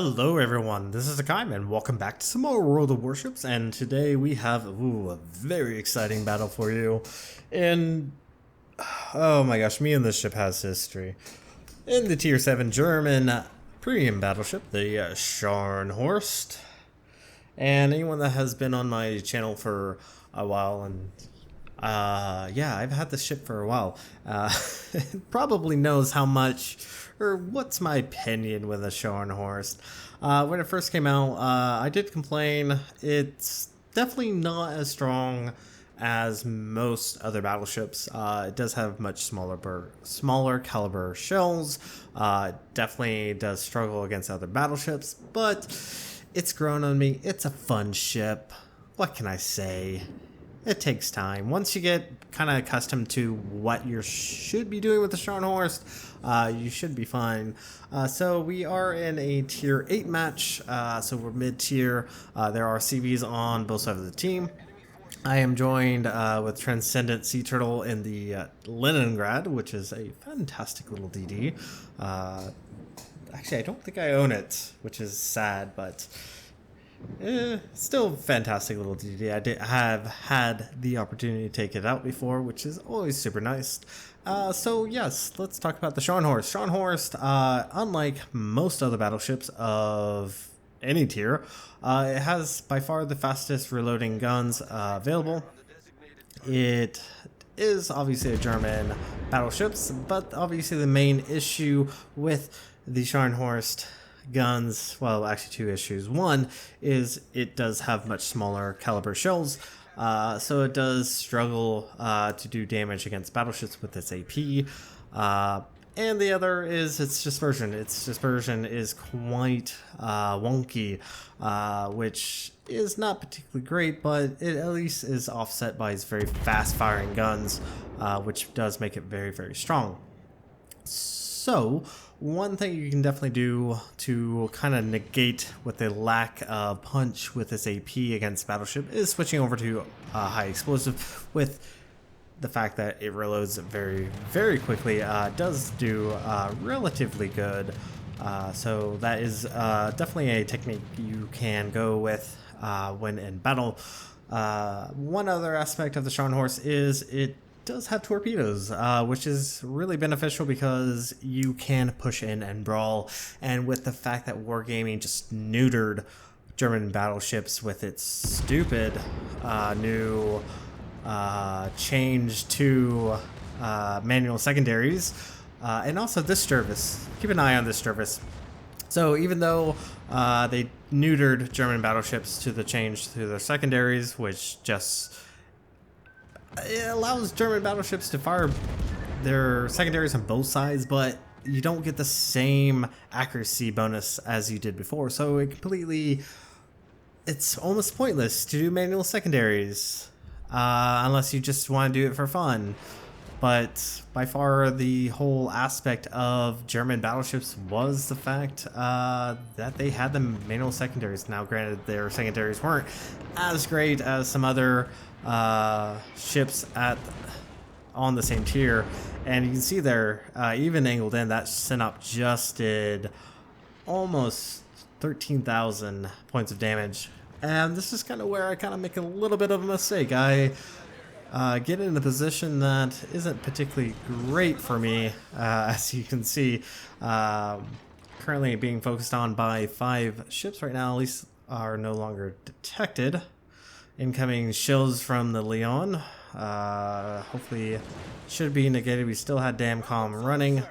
Hello everyone, this is Hakaym and welcome back to some more World of Warships, and today we have a very exciting battle for you. And oh my gosh, me and this ship has history. In the tier 7 German premium battleship, the Scharnhorst. And anyone that has been on my channel for a while, and yeah, I've had this ship for a while, probably knows how much, or what's my opinion with the Scharnhorst. When it first came out, I did complain. It's definitely not as strong as most other battleships. It does have much smaller caliber shells. Definitely does struggle against other battleships, but it's grown on me. It's a fun ship. What can I say? It takes time. Once you get kind of accustomed to what you should be doing with the Scharnhorst, you should be fine. So we are in a tier 8 match, so we're mid-tier. There are CVs on both sides of the team. I am joined with Transcendent Sea Turtle in the Leningrad, which is a fantastic little DD. Actually, I don't think I own it, which is sad, but still fantastic little DD. I have had the opportunity to take it out before, which is always super nice. So yes, let's talk about the Scharnhorst. Scharnhorst, unlike most other battleships of any tier, it has by far the fastest reloading guns available. It is obviously a German battleship, but obviously the main issue with the Scharnhorst guns, well, actually two issues. One is it does have much smaller caliber shells, so it does struggle to do damage against battleships with its AP. And the other is its dispersion. Its dispersion is quite wonky, which is not particularly great, but it at least is offset by its very fast firing guns, which does make it very, very strong. So one thing you can definitely do to kind of negate with the lack of punch with this AP against battleship is switching over to high explosive. With the fact that it reloads very, very quickly, does do relatively good. So that is definitely a technique you can go with when in battle. One other aspect of the Scharnhorst is it does have torpedoes, which is really beneficial because you can push in and brawl. And with the fact that Wargaming just neutered German battleships with its stupid new change to manual secondaries, and also this service, keep an eye on this service. So even though they neutered German battleships to the change to their secondaries, which just it allows German battleships to fire their secondaries on both sides, but you don't get the same accuracy bonus as you did before. So it's almost pointless to do manual secondaries, unless you just want to do it for fun. But by far the whole aspect of German battleships was the fact that they had the manual secondaries. Now granted, their secondaries weren't as great as some other ships on the same tier, and you can see there, even angled in, that Synop just did almost 13,000 points of damage. And this is kind of where I kind of make a little bit of a mistake. I get in a position that isn't particularly great for me, as you can see. Currently being focused on by 5 ships right now, at least are no longer detected. Incoming shells from the Leon. Hopefully should be negated. We still had Damcom running,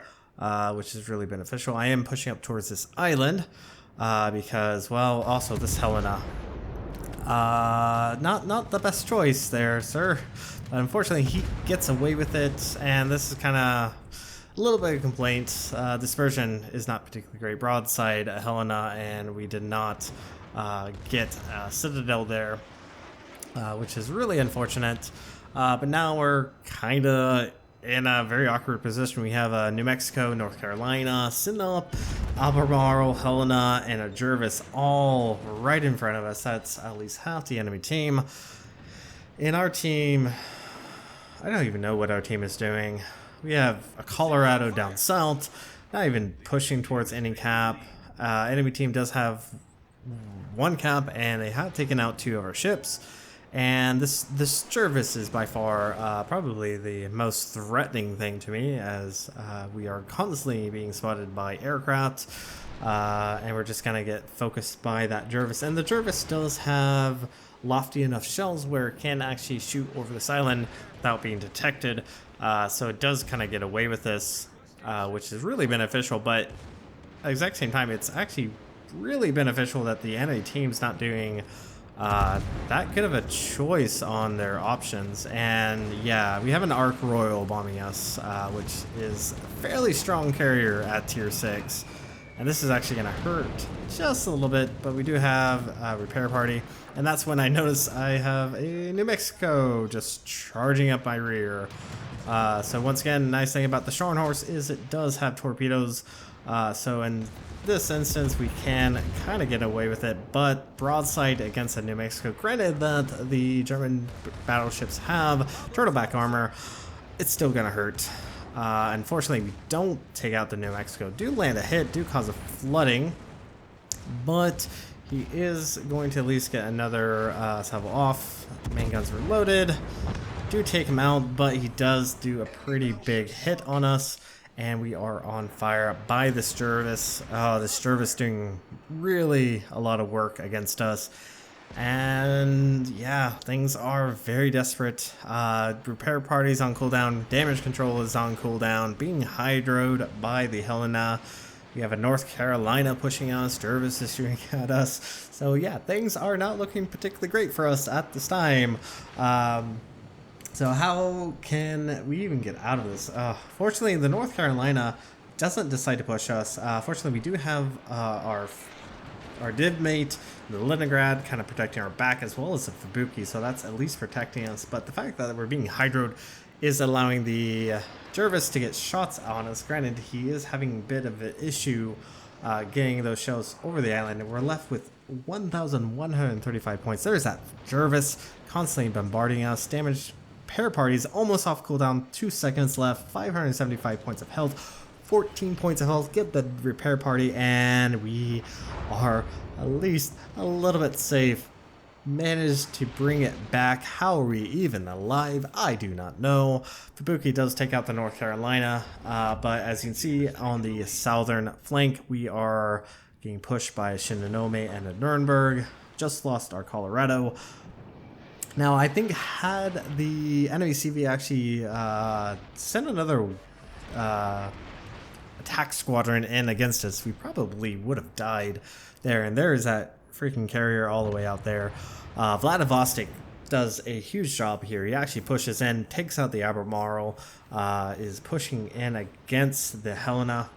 which is really beneficial. I am pushing up towards this island because, well, also this Helena. Not the best choice there, sir. But unfortunately, he gets away with it, and this is kind of a little bit of complaint. Dispersion is not particularly great. Broadside Helena, and we did not get Citadel there, which is really unfortunate. But now we're kind of in a very awkward position. We have New Mexico, North Carolina, Sinop, Albemarle, Helena, and a Jervis all right in front of us. That's at least half the enemy team. In our team, I don't even know what our team is doing. We have a Colorado down south, not even pushing towards any cap. enemy team does have one cap, and they have taken out 2 of our ships. And this Jervis is by far probably the most threatening thing to me, as we are constantly being spotted by aircraft, and we're just gonna get focused by that Jervis. And the Jervis does have lofty enough shells where it can actually shoot over this island without being detected, so it does kind of get away with this, which is really beneficial. But at the exact same time, it's actually really beneficial that the enemy team's not doing that good of a choice on their options. And yeah, we have an Ark Royal bombing us, which is a fairly strong carrier at tier 6. And this is actually going to hurt just a little bit, but we do have a repair party. And that's when I notice I have a New Mexico just charging up my rear. So once again, nice thing about the Scharnhorst is it does have torpedoes. So in this instance, we can kind of get away with it, but broadside against a New Mexico, granted that the German battleships have turtleback armor, it's still gonna hurt. Unfortunately, we don't take out the New Mexico. Do land a hit, do cause a flooding, but he is going to at least get another salvo off. Main guns are loaded. Do take him out, but he does do a pretty big hit on us. And we are on fire by this Jervis. Oh, this Jervis doing really a lot of work against us. And yeah, things are very desperate. Repair parties on cooldown. Damage control is on cooldown. Being hydroed by the Helena. We have a North Carolina pushing us. Jervis is shooting at us. So yeah, things are not looking particularly great for us at this time. So how can we even get out of this? Fortunately, the North Carolina doesn't decide to push us. Fortunately, we do have our div mate, the Leningrad, kind of protecting our back, as well as the Fubuki, so that's at least protecting us. But the fact that we're being hydroed is allowing the Jervis to get shots on us. Granted, he is having a bit of an issue getting those shells over the island, and we're left with 1,135 points. There's that Jervis constantly bombarding us. Damage pair parties almost off cooldown, 2 seconds left, 575 points of health, 14 points of health. Get the repair party, and we are at least a little bit safe. Managed to bring it back. How are we even alive? I do not know. Fubuki does take out the North Carolina, but as you can see on the southern flank, we are getting pushed by a Shinonome and a Nuremberg. Just lost our Colorado. Now, I think had the enemy CV actually sent another attack squadron in against us, we probably would have died there. And there is that freaking carrier all the way out there. Vladivostok does a huge job here. He actually pushes in, takes out the Albemarle, is pushing in against the Helena.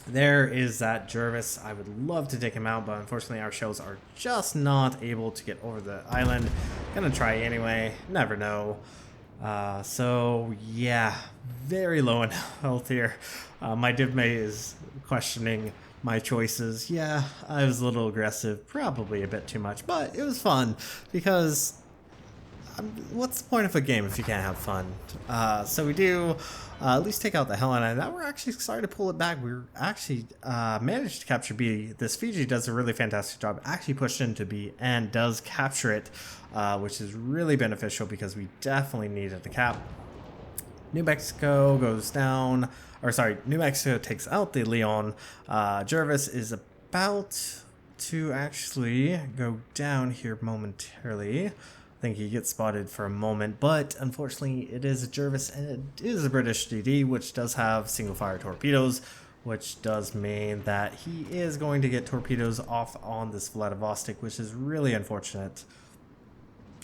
There is that Jervis. I would love to take him out, but unfortunately our shells are just not able to get over the island. Gonna try anyway, never know. So yeah, very low in health here. My divmate is questioning my choices. Yeah, I was a little aggressive, probably a bit too much, but it was fun because what's the point of a game if you can't have fun? So we do at least take out the Helena, and now we're actually starting to pull it back. We're actually managed to capture B. This Fiji does a really fantastic job, actually pushed into B and does capture it, which is really beneficial because we definitely needed the cap. New Mexico goes down, or sorry, New Mexico takes out the Leon. Jervis is about to actually go down here momentarily. I think he gets spotted for a moment, but unfortunately it is a Jervis and it is a British DD, which does have single fire torpedoes, which does mean that he is going to get torpedoes off on this Vladivostok, which is really unfortunate.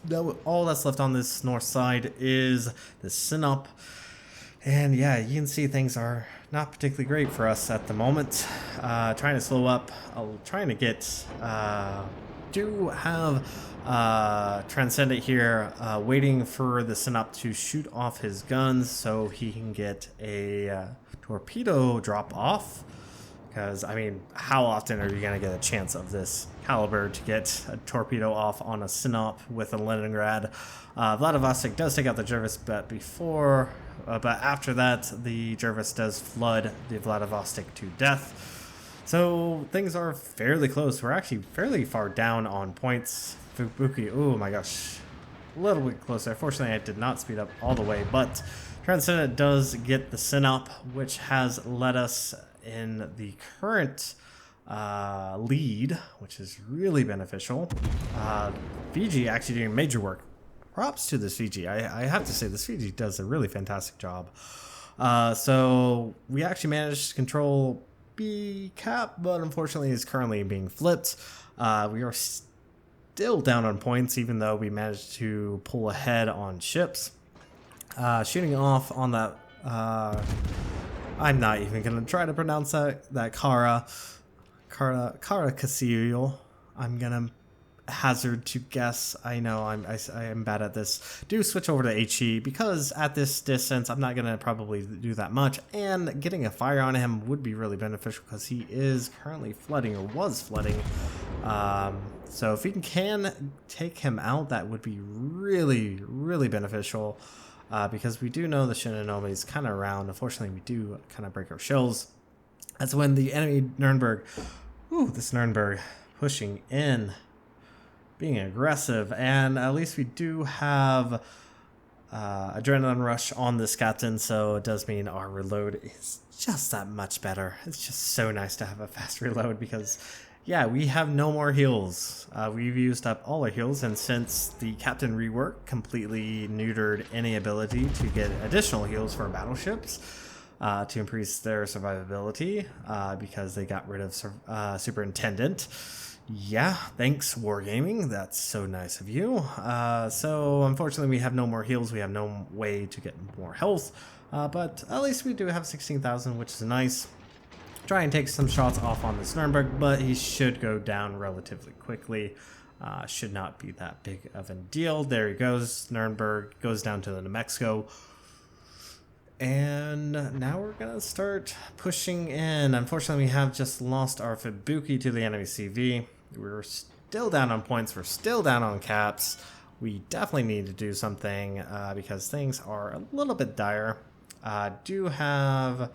Now, all that's left on this north side is the Sinop. And yeah, you can see things are not particularly great for us at the moment. Trying to slow up, trying to get, do have Transcendent here, waiting for the Sinop to shoot off his guns so he can get a torpedo drop off. Because, I mean, how often are you going to get a chance of this caliber to get a torpedo off on a Sinop with a Leningrad? Vladivostok does take out the Jervis, but but after that, the Jervis does flood the Vladivostok to death. So things are fairly close. We're actually fairly far down on points. Fubuki, oh my gosh, a little bit closer. Unfortunately, I did not speed up all the way, but Transcendent does get the sin up, which has led us in the current lead, which is really beneficial. Fiji actually doing major work. Props to this Fiji. I have to say, this Fiji does a really fantastic job. So we actually managed to control B cap, but unfortunately is currently being flipped. We are still down on points, even though we managed to pull ahead on ships. Shooting off on that, I'm not even gonna try to pronounce that Kara Casillo. I'm gonna hazard to guess. I know I am bad at this. Do switch over to HE because at this distance I'm not gonna probably do that much, and getting a fire on him would be really beneficial because he is currently flooding, or was flooding. So if we can take him out, that would be really beneficial, because we do know the Shinonome is kind of around. Unfortunately, we do kind of break our shells. That's when the enemy Nuremberg, this Nuremberg pushing in, being aggressive, and at least we do have adrenaline rush on this captain, so it does mean our reload is just that much better. It's just so nice to have a fast reload because, yeah, we have no more heals. We've used up all our heals, and since the captain rework completely neutered any ability to get additional heals for battleships to increase their survivability, because they got rid of Superintendent. Yeah, thanks Wargaming, that's so nice of you. So unfortunately we have no more heals, we have no way to get more health, but at least we do have 16,000, which is nice. Try and take some shots off on this Nuremberg, but he should go down relatively quickly. Should not be that big of a deal. There he goes, Nuremberg goes down to the New Mexico. And now we're gonna start pushing in. Unfortunately, we have just lost our Fubuki to the enemy CV. We're still down on points. We're still down on caps. We definitely need to do something because things are a little bit dire. Do have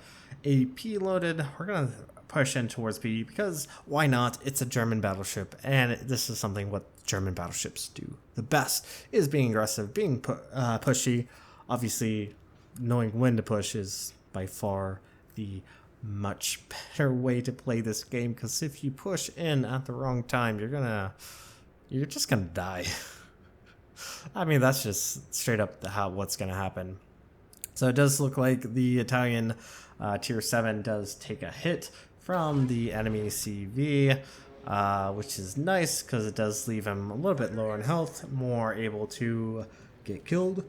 AP loaded. We're gonna push in towards B because why not? It's a German battleship, and this is something what German battleships do the best, is being aggressive, being pushy. Obviously, knowing when to push is by far the much better way to play this game, because if you push in at the wrong time, you're just gonna die. I mean, that's just straight up what's gonna happen. So it does look like the Italian tier 7 does take a hit from the enemy CV, which is nice because it does leave him a little bit lower in health, more able to get killed.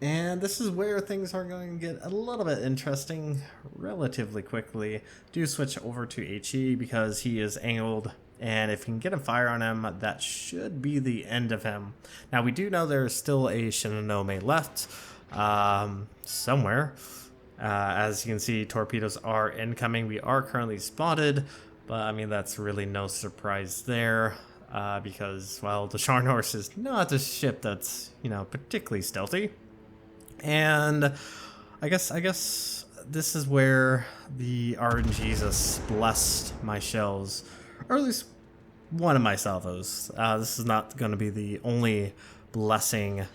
And this is where things are going to get a little bit interesting relatively quickly. Do switch over to HE because he is angled, and if you can get a fire on him, that should be the end of him. Now we do know there's still a Shinonome left somewhere. As you can see, torpedoes are incoming. We are currently spotted, but I mean that's really no surprise there, because, well, the Scharnhorst is not a ship that's, particularly stealthy. And I guess this is where the RNGesus blessed my shells, or at least one of my salvos. This is not going to be the only blessing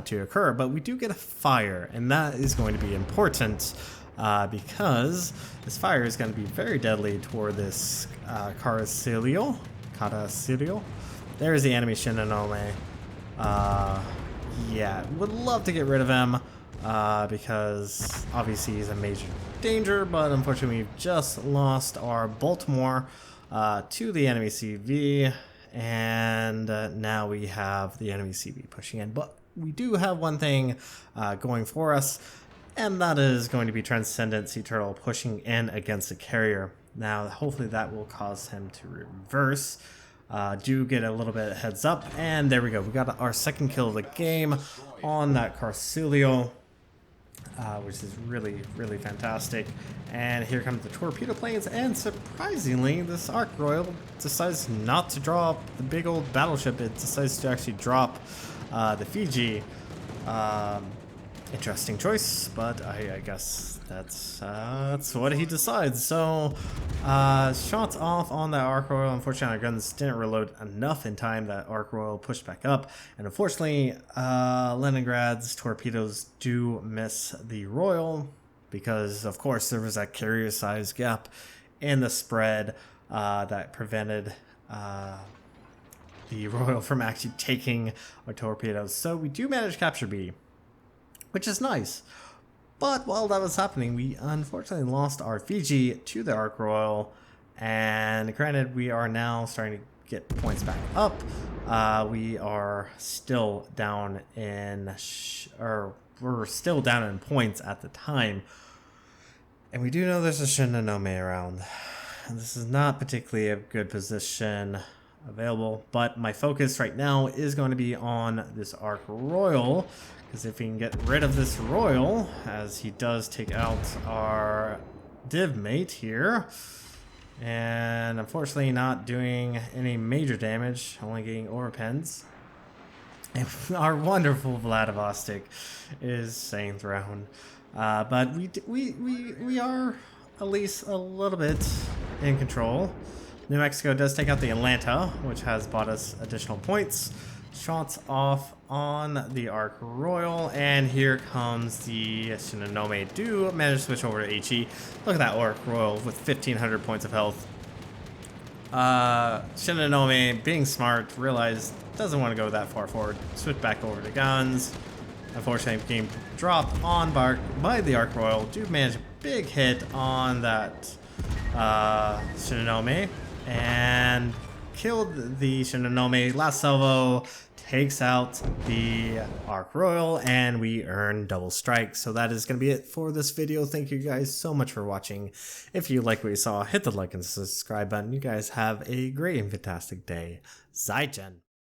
to occur, but we do get a fire, and that is going to be important because this fire is going to be very deadly toward this Casillo. There's the enemy Shinonome. Yeah, would love to get rid of him because obviously he's a major danger, but unfortunately we've just lost our Baltimore to the enemy CV, and now we have the enemy CV pushing in. But we do have one thing going for us, and that is going to be Transcendent Sea Turtle pushing in against the carrier. Now hopefully that will cause him to reverse. Do get a little bit of heads up, and there we go. We got our second kill of the game on that Casillo, which is really fantastic. And here comes the torpedo planes, and surprisingly, this Ark Royal decides not to drop the big old battleship. It decides to actually drop the Fiji. Interesting choice, but I guess that's what he decides. So, shots off on that Arc Royal. Unfortunately, our guns didn't reload enough in time. That Arc Royal pushed back up, and unfortunately, Leningrad's torpedoes do miss the Royal because, of course, there was that carrier-sized gap in the spread that prevented the Royal from actually taking our torpedoes. So we do manage to capture B, which is nice. But while that was happening, we unfortunately lost our Fiji to the Arc Royal, and granted, we are now starting to get points back up. We are still down in, we're still down in points at the time, and we do know there's a Shinonome around, and this is not particularly a good position available. But my focus right now is going to be on this Arc Royal, because if we can get rid of this Royal, as he does take out our div mate here, and unfortunately not doing any major damage, only getting overpens. And our wonderful Vladivostok is staying thrown. But we are at least a little bit in control. New Mexico does take out the Atlanta, which has bought us additional points. Shots off on the Arc Royal, and here comes the Shinonome. Do manage to switch over to HE. Look at that Arc Royal with 1,500 points of health. Shinonome, being smart, realized doesn't want to go that far forward. Switch back over to guns. Unfortunately, being dropped on by the Arc Royal. Do manage a big hit on that Shinonome, and killed the Shinonome. Last salvo takes out the Arc Royal, and we earn double strike. So that is going to be it for this video. Thank you guys so much for watching. If you like what you saw, hit the like and subscribe button. You guys have a great and fantastic day. Zaijian.